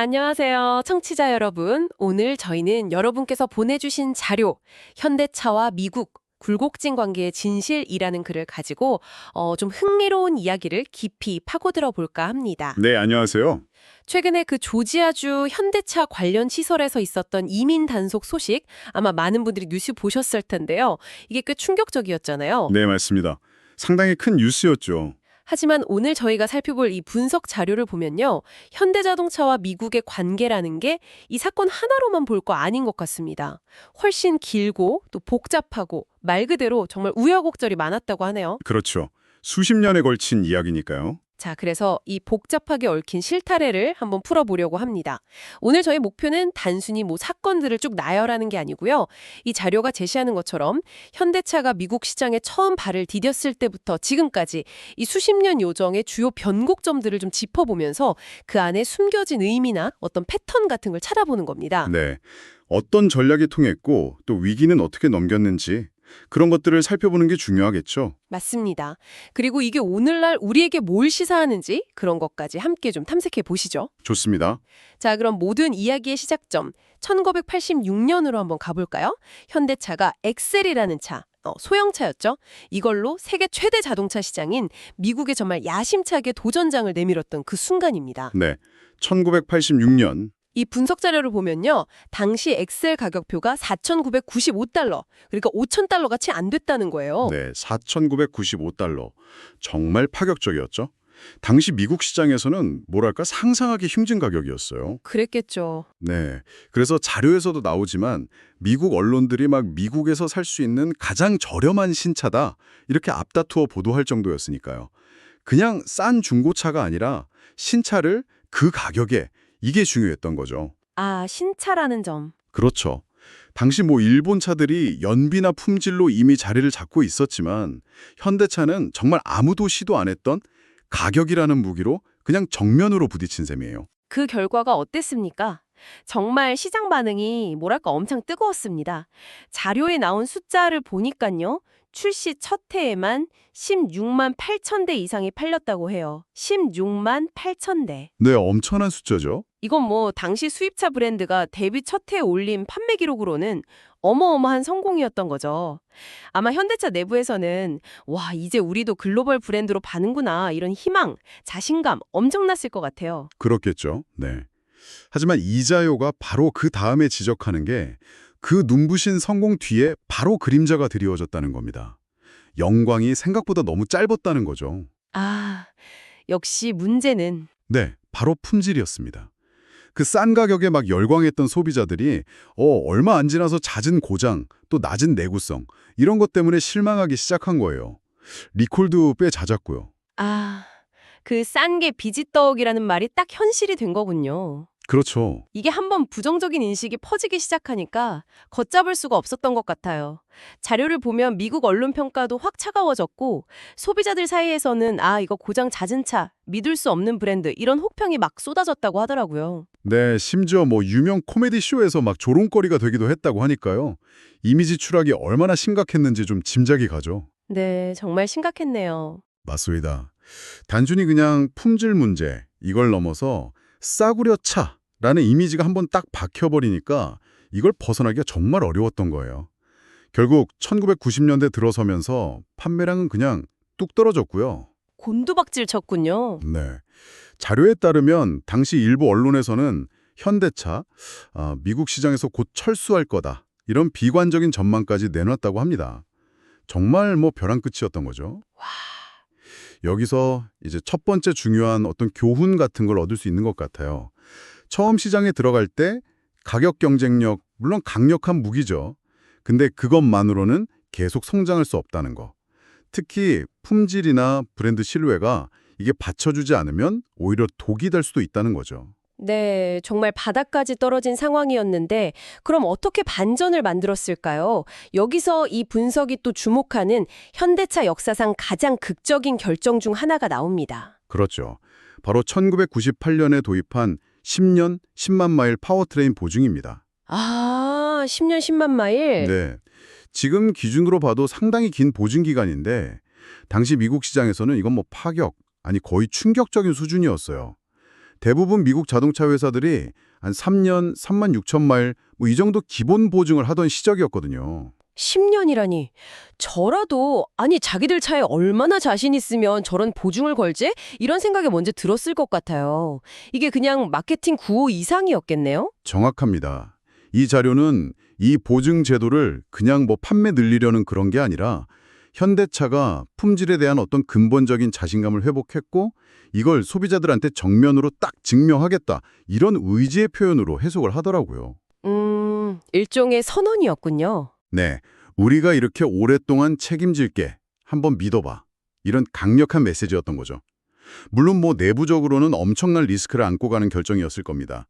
안녕하세요, 청취자 여러분. 오늘 저희는 여러분께서 보내주신 자료, 현대차와 미국, 굴곡진 관계의 진실이라는 글을 가지고 좀 흥미로운 이야기를 깊이 파고들어 볼까 합니다. 네, 안녕하세요. 최근에 그 조지아주 현대차 관련 시설에서 있었던 이민 단속 소식, 아마 많은 분들이 뉴스 보셨을 텐데요. 이게 꽤 충격적이었잖아요. 네, 맞습니다. 상당히 큰 뉴스였죠. 하지만 오늘 저희가 살펴볼 이 분석 자료를 보면요. 현대자동차와 미국의 관계라는 게 이 사건 하나로만 볼 거 아닌 것 같습니다. 훨씬 길고 또 복잡하고 말 그대로 정말 우여곡절이 많았다고 하네요. 그렇죠. 수십 년에 걸친 이야기니까요. 자, 그래서 이 복잡하게 얽힌 실타래를 한번 풀어보려고 합니다. 오늘 저희 목표는 단순히 사건들을 쭉 나열하는 게 아니고요. 이 자료가 제시하는 것처럼 현대차가 미국 시장에 처음 발을 디뎠을 때부터 지금까지 이 수십 년 요정의 주요 변곡점들을 좀 짚어보면서 그 안에 숨겨진 의미나 어떤 패턴 같은 걸 찾아보는 겁니다. 네. 어떤 전략이 통했고 또 위기는 어떻게 넘겼는지 그런 것들을 살펴보는 게 중요하겠죠. 맞습니다. 그리고 이게 오늘날 우리에게 뭘 시사하는지 그런 것까지 함께 좀 탐색해 보시죠. 좋습니다. 자, 그럼 모든 이야기의 시작점 1986년으로 한번 가볼까요? 현대차가 엑셀이라는 차, 소형차였죠. 이걸로 세계 최대 자동차 시장인 미국에 정말 야심차게 도전장을 내밀었던 그 순간입니다. 네. 1986년. 이 분석 자료를 보면요. 당시 엑셀 가격표가 4,995달러, 그러니까 5,000달러가 채 안 됐다는 거예요. 네, 4,995달러. 정말 파격적이었죠. 당시 미국 시장에서는 뭐랄까 상상하기 힘든 가격이었어요. 그랬겠죠. 네. 그래서 자료에서도 나오지만 미국 언론들이 막 미국에서 살 수 있는 가장 저렴한 신차다 이렇게 앞다투어 보도할 정도였으니까요. 그냥 싼 중고차가 아니라 신차를 그 가격에 이게 중요했던 거죠. 아, 신차라는 점. 그렇죠. 당시 일본 차들이 연비나 품질로 이미 자리를 잡고 있었지만 현대차는 정말 아무도 시도 안 했던 가격이라는 무기로 그냥 정면으로 부딪힌 셈이에요. 그 결과가 어땠습니까? 정말 시장 반응이 뭐랄까 엄청 뜨거웠습니다. 자료에 나온 숫자를 보니까요. 출시 첫 해에만 16만 8천 대 이상이 팔렸다고 해요. 16만 8천 대. 네, 엄청난 숫자죠. 이건 당시 수입차 브랜드가 데뷔 첫 해에 올린 판매 기록으로는 어마어마한 성공이었던 거죠. 아마 현대차 내부에서는 와, 이제 우리도 글로벌 브랜드로 가는구나 이런 희망, 자신감 엄청났을 것 같아요. 그렇겠죠. 네. 하지만 이자요가 바로 그 다음에 지적하는 게 그 눈부신 성공 뒤에 바로 그림자가 드리워졌다는 겁니다. 영광이 생각보다 너무 짧았다는 거죠. 아, 역시 문제는 네, 바로 품질이었습니다. 그 싼 가격에 막 열광했던 소비자들이 얼마 안 지나서 잦은 고장, 또 낮은 내구성 이런 것 때문에 실망하기 시작한 거예요. 리콜도 꽤 잦았고요. 그 싼 게 비지떡이라는 말이 딱 현실이 된 거군요. 그렇죠. 이게 한번 부정적인 인식이 퍼지기 시작하니까 걷잡을 수가 없었던 것 같아요. 자료를 보면 미국 언론 평가도 확 차가워졌고 소비자들 사이에서는 이거 고장 잦은 차, 믿을 수 없는 브랜드 이런 혹평이 막 쏟아졌다고 하더라고요. 네, 심지어 유명 코미디 쇼에서 막 조롱거리가 되기도 했다고 하니까요. 이미지 추락이 얼마나 심각했는지 좀 짐작이 가죠. 네, 정말 심각했네요. 맞습니다. 단순히 그냥 품질 문제, 이걸 넘어서 싸구려 차라는 이미지가 한번 딱 박혀버리니까 이걸 벗어나기가 정말 어려웠던 거예요. 결국 1990년대 들어서면서 판매량은 그냥 뚝 떨어졌고요. 곤두박질 쳤군요. 네. 자료에 따르면 당시 일부 언론에서는 현대차, 미국 시장에서 곧 철수할 거다. 이런 비관적인 전망까지 내놨다고 합니다. 정말 벼랑 끝이었던 거죠. 여기서 이제 첫 번째 중요한 어떤 교훈 같은 걸 얻을 수 있는 것 같아요. 처음 시장에 들어갈 때 가격 경쟁력, 물론 강력한 무기죠. 근데 그것만으로는 계속 성장할 수 없다는 거. 특히 품질이나 브랜드 신뢰가 이게 받쳐주지 않으면 오히려 독이 될 수도 있다는 거죠. 네, 정말 바닥까지 떨어진 상황이었는데 그럼 어떻게 반전을 만들었을까요? 여기서 이 분석이 또 주목하는 현대차 역사상 가장 극적인 결정 중 하나가 나옵니다. 그렇죠. 바로 1998년에 도입한 10년 10만 마일 파워트레인 보증입니다. 10년 10만 마일? 네. 지금 기준으로 봐도 상당히 긴 보증 기간인데 당시 미국 시장에서는 이건 파격, 아니 거의 충격적인 수준이었어요. 대부분 미국 자동차 회사들이 한 3년, 3만 6천 마일 이 정도 기본 보증을 하던 시작이었거든요. 10년이라니. 저라도 아니 자기들 차에 얼마나 자신 있으면 저런 보증을 걸지? 이런 생각이 먼저 들었을 것 같아요. 이게 그냥 마케팅 구호 이상이었겠네요? 정확합니다. 이 자료는 이 보증 제도를 그냥 판매 늘리려는 그런 게 아니라 현대차가 품질에 대한 어떤 근본적인 자신감을 회복했고 이걸 소비자들한테 정면으로 딱 증명하겠다. 이런 의지의 표현으로 해석을 하더라고요. 일종의 선언이었군요. 네, 우리가 이렇게 오랫동안 책임질게. 한번 믿어봐. 이런 강력한 메시지였던 거죠. 물론 내부적으로는 엄청난 리스크를 안고 가는 결정이었을 겁니다.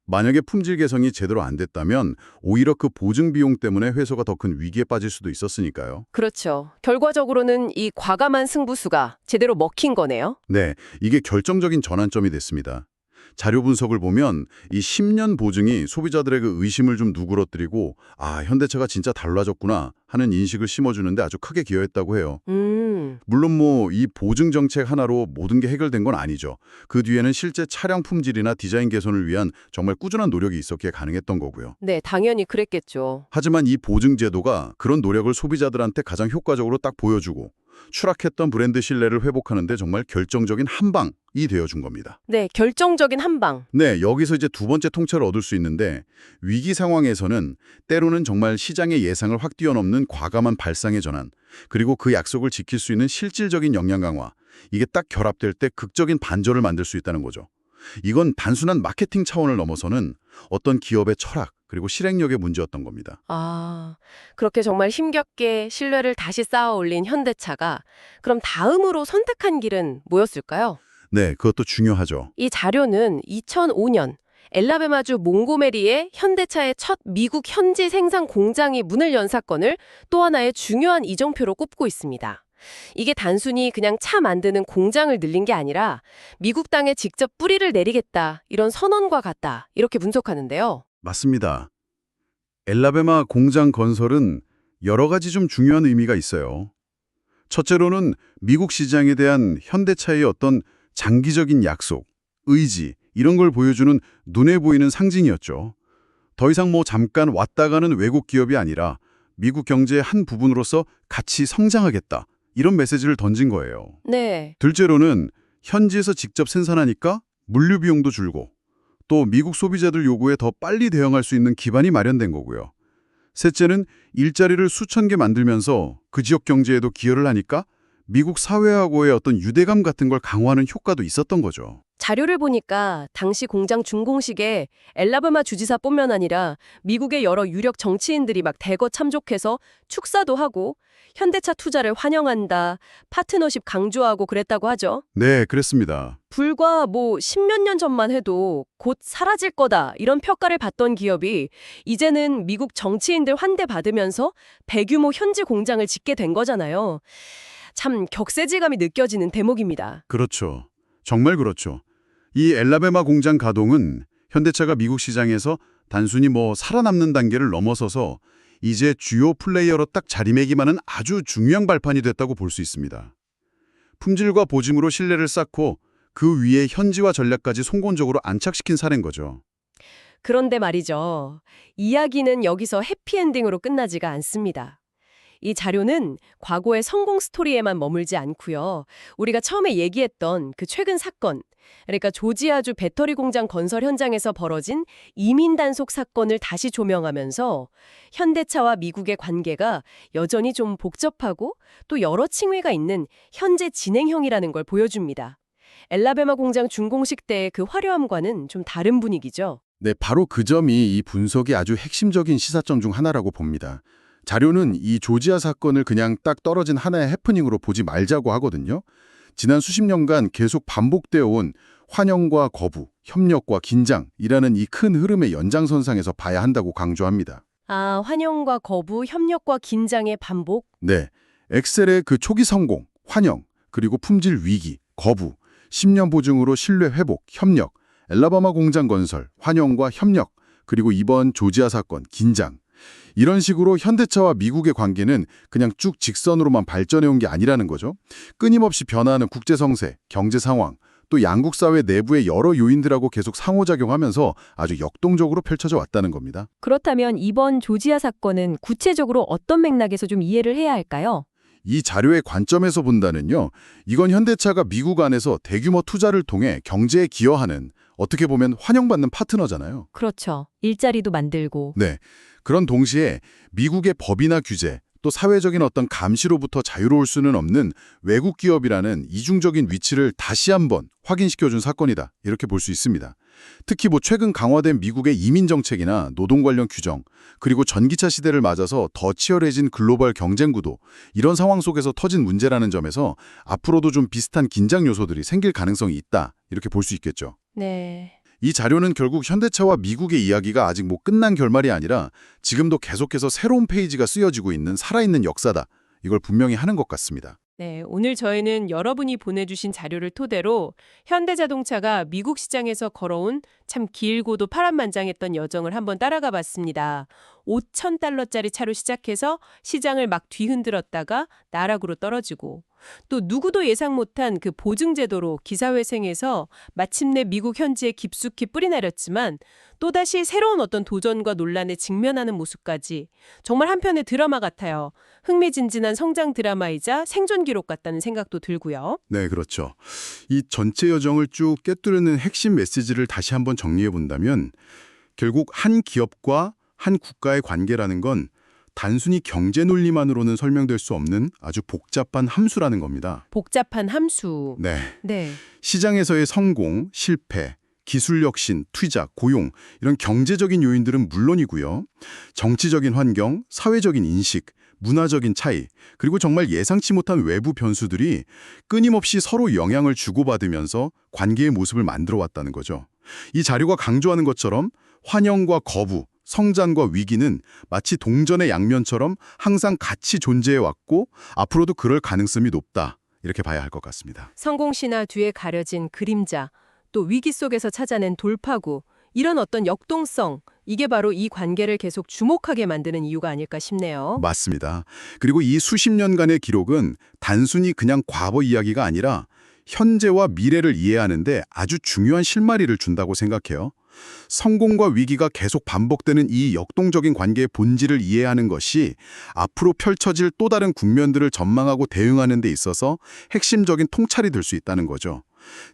만약에 품질 개선이 제대로 안 됐다면 오히려 그 보증 비용 때문에 회사가 더 큰 위기에 빠질 수도 있었으니까요. 그렇죠. 결과적으로는 이 과감한 승부수가 제대로 먹힌 거네요. 네, 이게 결정적인 전환점이 됐습니다. 자료 분석을 보면 이 10년 보증이 소비자들에게 의심을 좀 누그러뜨리고 현대차가 진짜 달라졌구나 하는 인식을 심어주는데 아주 크게 기여했다고 해요. 물론 이 보증 정책 하나로 모든 게 해결된 건 아니죠. 그 뒤에는 실제 차량 품질이나 디자인 개선을 위한 정말 꾸준한 노력이 있었기에 가능했던 거고요. 네, 당연히 그랬겠죠. 하지만 이 보증 제도가 그런 노력을 소비자들한테 가장 효과적으로 딱 보여주고 추락했던 브랜드 신뢰를 회복하는 데 정말 결정적인 한 방이 되어준 겁니다. 네, 결정적인 한 방. 네, 여기서 이제 두 번째 통찰을 얻을 수 있는데 위기 상황에서는 때로는 정말 시장의 예상을 확 뛰어넘는 과감한 발상의 전환, 그리고 그 약속을 지킬 수 있는 실질적인 역량 강화, 이게 딱 결합될 때 극적인 반전을 만들 수 있다는 거죠. 이건 단순한 마케팅 차원을 넘어서는 어떤 기업의 철학, 그리고 실행력의 문제였던 겁니다. 그렇게 정말 힘겹게 신뢰를 다시 쌓아 올린 현대차가 그럼 다음으로 선택한 길은 뭐였을까요? 네, 그것도 중요하죠. 이 자료는 2005년 엘라베마주 몽고메리의 현대차의 첫 미국 현지 생산 공장이 문을 연 사건을 또 하나의 중요한 이정표로 꼽고 있습니다. 이게 단순히 그냥 차 만드는 공장을 늘린 게 아니라 미국 땅에 직접 뿌리를 내리겠다 이런 선언과 같다 이렇게 분석하는데요. 맞습니다. 엘라베마 공장 건설은 여러 가지 좀 중요한 의미가 있어요. 첫째로는 미국 시장에 대한 현대차의 어떤 장기적인 약속, 의지 이런 걸 보여주는 눈에 보이는 상징이었죠. 더 이상 잠깐 왔다 가는 외국 기업이 아니라 미국 경제의 한 부분으로서 같이 성장하겠다. 이런 메시지를 던진 거예요. 네. 둘째로는 현지에서 직접 생산하니까 물류 비용도 줄고 또 미국 소비자들 요구에 더 빨리 대응할 수 있는 기반이 마련된 거고요. 셋째는 일자리를 수천 개 만들면서 그 지역 경제에도 기여를 하니까 미국 사회하고의 어떤 유대감 같은 걸 강화하는 효과도 있었던 거죠. 자료를 보니까 당시 공장 준공식에 엘라바마 주지사뿐만 아니라 미국의 여러 유력 정치인들이 막 대거 참석해서 축사도 하고 현대차 투자를 환영한다, 파트너십 강조하고 그랬다고 하죠. 네, 그랬습니다. 불과 10몇 년 전만 해도 곧 사라질 거다 이런 평가를 받던 기업이 이제는 미국 정치인들 환대받으면서 대규모 현지 공장을 짓게 된 거잖아요. 참 격세지감이 느껴지는 대목입니다. 그렇죠. 정말 그렇죠. 이 엘라베마 공장 가동은 현대차가 미국 시장에서 단순히 살아남는 단계를 넘어서서 이제 주요 플레이어로 딱 자리매김하는 아주 중요한 발판이 됐다고 볼 수 있습니다. 품질과 보증으로 신뢰를 쌓고 그 위에 현지화 전략까지 성공적으로 안착시킨 사례인 거죠. 그런데 말이죠. 이야기는 여기서 해피엔딩으로 끝나지가 않습니다. 이 자료는 과거의 성공 스토리에만 머물지 않고요. 우리가 처음에 얘기했던 그 최근 사건, 그러니까 조지아주 배터리 공장 건설 현장에서 벌어진 이민 단속 사건을 다시 조명하면서 현대차와 미국의 관계가 여전히 좀 복잡하고 또 여러 층위가 있는 현재 진행형이라는 걸 보여줍니다. 엘라베마 공장 준공식 때의 그 화려함과는 좀 다른 분위기죠. 네, 바로 그 점이 이 분석의 아주 핵심적인 시사점 중 하나라고 봅니다. 자료는 이 조지아 사건을 그냥 딱 떨어진 하나의 해프닝으로 보지 말자고 하거든요. 지난 수십 년간 계속 반복되어 온 환영과 거부, 협력과 긴장이라는 이 큰 흐름의 연장선상에서 봐야 한다고 강조합니다. 환영과 거부, 협력과 긴장의 반복? 네, 엑셀의 그 초기 성공, 환영, 그리고 품질 위기, 거부, 10년 보증으로 신뢰 회복, 협력, 엘라바마 공장 건설, 환영과 협력, 그리고 이번 조지아 사건, 긴장. 이런 식으로 현대차와 미국의 관계는 그냥 쭉 직선으로만 발전해온 게 아니라는 거죠. 끊임없이 변화하는 국제 성세, 경제 상황, 또 양국 사회 내부의 여러 요인들하고 계속 상호작용하면서 아주 역동적으로 펼쳐져 왔다는 겁니다. 그렇다면 이번 조지아 사건은 구체적으로 어떤 맥락에서 좀 이해를 해야 할까요? 이 자료의 관점에서 본다는요. 이건 현대차가 미국 안에서 대규모 투자를 통해 경제에 기여하는 어떻게 보면 환영받는 파트너잖아요. 그렇죠. 일자리도 만들고. 네. 그런 동시에 미국의 법이나 규제, 또 사회적인 어떤 감시로부터 자유로울 수는 없는 외국 기업이라는 이중적인 위치를 다시 한번 확인시켜준 사건이다. 이렇게 볼 수 있습니다. 특히 최근 강화된 미국의 이민 정책이나 노동 관련 규정, 그리고 전기차 시대를 맞아서 더 치열해진 글로벌 경쟁 구도, 이런 상황 속에서 터진 문제라는 점에서 앞으로도 좀 비슷한 긴장 요소들이 생길 가능성이 있다. 이렇게 볼 수 있겠죠. 네. 이 자료는 결국 현대차와 미국의 이야기가 아직 끝난 결말이 아니라 지금도 계속해서 새로운 페이지가 쓰여지고 있는 살아있는 역사다. 이걸 분명히 하는 것 같습니다. 네, 오늘 저희는 여러분이 보내주신 자료를 토대로 현대자동차가 미국 시장에서 걸어온 참 길고도 파란만장했던 여정을 한번 따라가 봤습니다. 5,000달러짜리 차로 시작해서 시장을 막 뒤흔들었다가 나락으로 떨어지고 또 누구도 예상 못한 그 보증제도로 기사회생해서 마침내 미국 현지에 깊숙이 뿌리내렸지만 또다시 새로운 어떤 도전과 논란에 직면하는 모습까지 정말 한편의 드라마 같아요. 흥미진진한 성장 드라마이자 생존 기록 같다는 생각도 들고요. 네, 그렇죠. 이 전체 여정을 쭉 꿰뚫는 핵심 메시지를 다시 한번 정리해 본다면 결국 한 기업과 한 국가의 관계라는 건 단순히 경제 논리만으로는 설명될 수 없는 아주 복잡한 함수라는 겁니다. 복잡한 함수. 네. 네. 시장에서의 성공, 실패, 기술 혁신, 투자, 고용 이런 경제적인 요인들은 물론이고요. 정치적인 환경, 사회적인 인식, 문화적인 차이, 그리고 정말 예상치 못한 외부 변수들이 끊임없이 서로 영향을 주고받으면서 관계의 모습을 만들어 왔다는 거죠. 이 자료가 강조하는 것처럼 환영과 거부, 성장과 위기는 마치 동전의 양면처럼 항상 같이 존재해왔고 앞으로도 그럴 가능성이 높다. 이렇게 봐야 할 것 같습니다. 성공시나 뒤에 가려진 그림자, 또 위기 속에서 찾아낸 돌파구, 이런 어떤 역동성, 이게 바로 이 관계를 계속 주목하게 만드는 이유가 아닐까 싶네요. 맞습니다. 그리고 이 수십 년간의 기록은 단순히 그냥 과거 이야기가 아니라 현재와 미래를 이해하는데 아주 중요한 실마리를 준다고 생각해요. 성공과 위기가 계속 반복되는 이 역동적인 관계의 본질을 이해하는 것이 앞으로 펼쳐질 또 다른 국면들을 전망하고 대응하는 데 있어서 핵심적인 통찰이 될 수 있다는 거죠.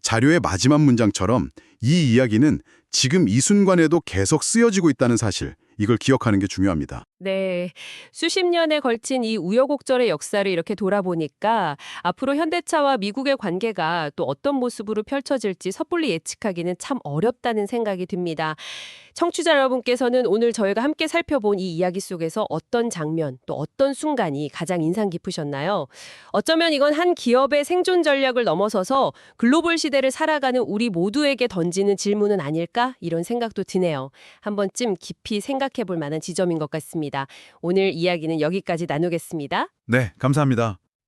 자료의 마지막 문장처럼 이 이야기는 지금 이 순간에도 계속 쓰여지고 있다는 사실, 이걸 기억하는 게 중요합니다. 네, 수십 년에 걸친 이 우여곡절의 역사를 이렇게 돌아보니까 앞으로 현대차와 미국의 관계가 또 어떤 모습으로 펼쳐질지 섣불리 예측하기는 참 어렵다는 생각이 듭니다. 청취자 여러분께서는 오늘 저희가 함께 살펴본 이 이야기 속에서 어떤 장면, 또 어떤 순간이 가장 인상 깊으셨나요? 어쩌면 이건 한 기업의 생존 전략을 넘어서서 글로벌 시대를 살아가는 우리 모두에게 던지는 질문은 아닐까? 이런 생각도 드네요. 한 번쯤 깊이 생각해 볼 만한 지점인 것 같습니다. 오늘 이야기는 여기까지 나누겠습니다. 네, 감사합니다.